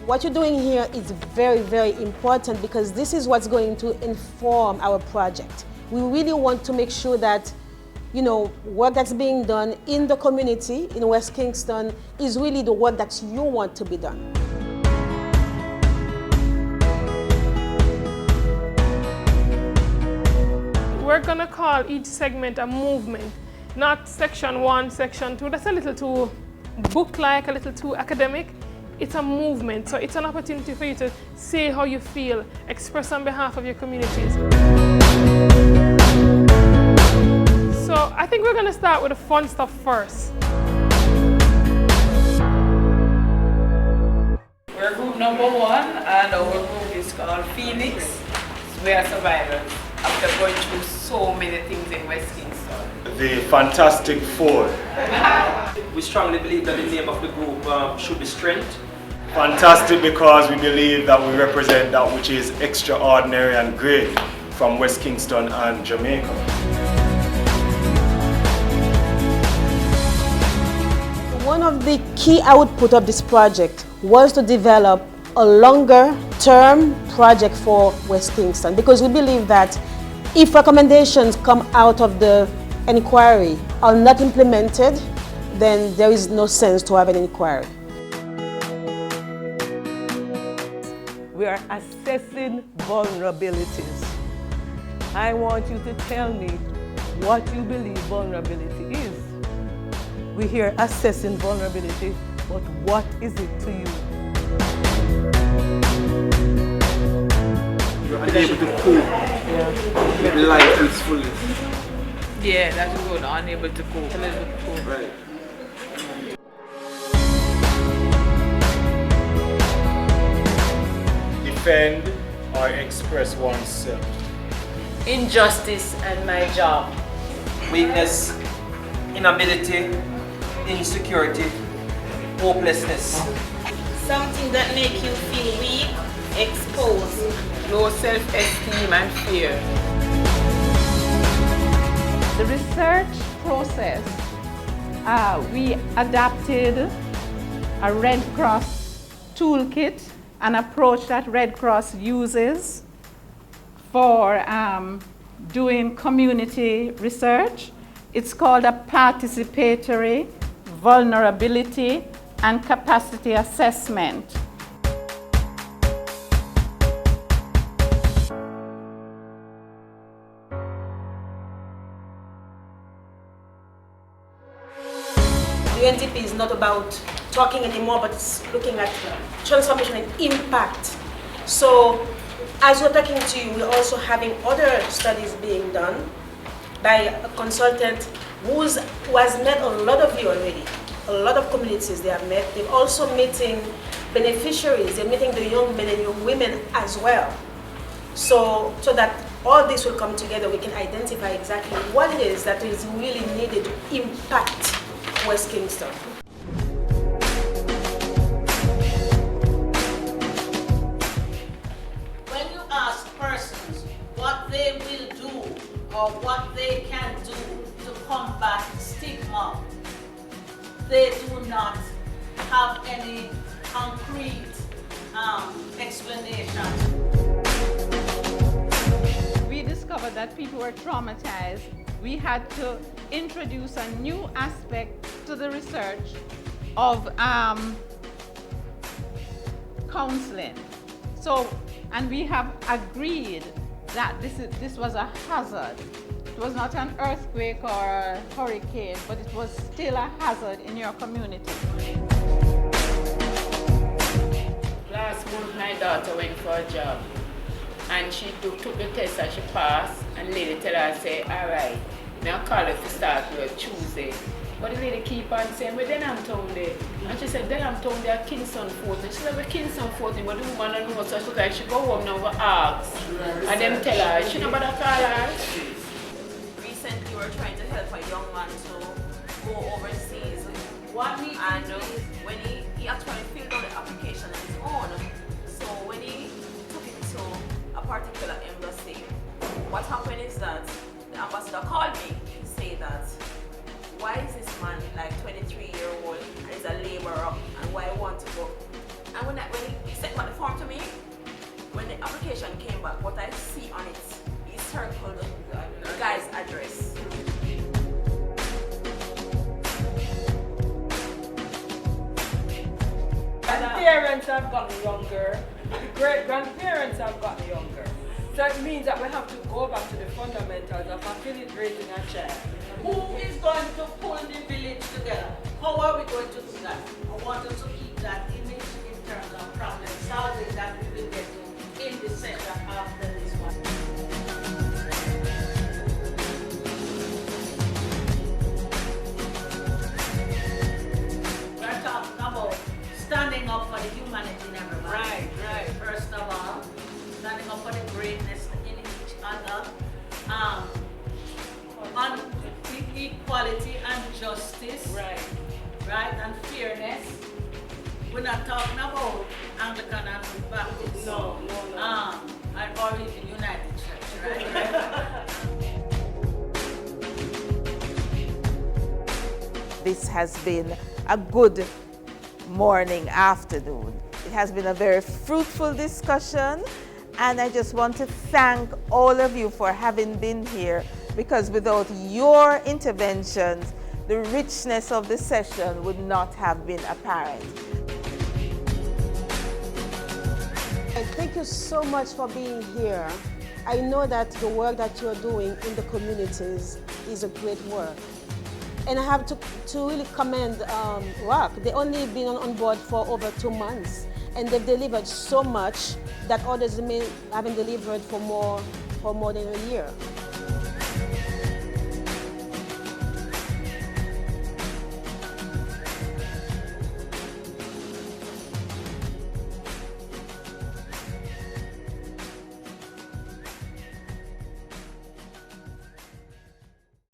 what you're doing here is very, very important because this is what's going to inform our project. We really want to make sure that, you know, work that's being done in the community in West Kingston is really the work that you want to be done. We're going to call each segment a movement, not section 1, section 2. That's a little too book-like, a little too academic. It's a movement, so it's an opportunity for you to say how you feel, express on behalf of your communities. So I think we're going to start with the fun stuff first. We're group number 1 and our group is called Phoenix. We are survivors after going through so many things in West Kingston. The Fantastic Four. We strongly believe that the name of the group should be Strength. Fantastic because we believe that we represent that which is extraordinary and great from West Kingston and Jamaica. One of the key output of this project was to develop a longer-term project for West Kingston because we believe that if recommendations come out of the inquiry are not implemented, then there is no sense to have an inquiry. We are assessing vulnerabilities. I want you to tell me what you believe vulnerability is. We hear assessing vulnerability, but what is it to you? You're unable to cope with life to its fullest. Yeah, that's good. Unable to cope. Right. Defend or express oneself. Injustice and my job. Weakness, inability, insecurity, hopelessness. Something that makes you feel weak, exposed. Low self-esteem and fear. The research process, we adapted a Red Cross toolkit, an approach that Red Cross uses for doing community research. It's called a participatory vulnerability and capacity assessment. UNDP is not about talking anymore, but it's looking at transformation and impact. So as we're talking to you, we're also having other studies being done by a consultant who has met a lot of you already, a lot of communities they have met. They're also meeting beneficiaries, they're meeting the young men and young women as well. So that all this will come together, we can identify exactly what it is that is really needed to impact West Kingston. When you ask persons what they will do or what they can do to combat stigma, they do not have any concrete explanation. We discovered that people were traumatized. We had to introduce a new aspect to the research of counseling. And we have agreed that this was a hazard. It was not an earthquake or a hurricane, but it was still a hazard in your community. Last month my daughter went for a job and she took the test and she passed, and the lady tell her, say, all right, now call her to start work Tuesday. But the lady keep on saying, well, Denhamtown there. And she said, Denhamtown there, Kingston 14. She said, well, Kingston 14, but the woman don't know, so she like, she go home now and ask. And them tell her, she no bother call her. Recently, we're trying to help a young man to go overseas. And when he actually filled out the application on his own, so when he took it to a particular embassy, what happened is that the ambassador called me to say that, why is this man like 23-year-old and is a laborer and why I want to go? And when he said the application came back, what I see on it is circled the guy's address. Grandparents have gotten younger, the great-grandparents have gotten younger. So it means that we have to go back to the fundamentals of affiliating a child. Who is going to pull the village together? How are we going to do that? I want us to keep that image in terms of problem solving that we will get to in the center after this one. We're talking about standing up for the humanity in everybody. Right, right. First of all, standing up for the greatness in each other. On equality and justice. Right. Right, and fairness. We're not talking about Anglican and Baptist. No. And or even United Church, right? This has been a good morning, afternoon. It has been a very fruitful discussion, and I just want to thank all of you for having been here, because without your interventions, the richness of the session would not have been apparent. Thank you so much for being here. I know that the work that you're doing in the communities is a great work. And I have to really commend WROC. They've only been on board for over 2 months, and they've delivered so much that others haven't delivered for more than a year.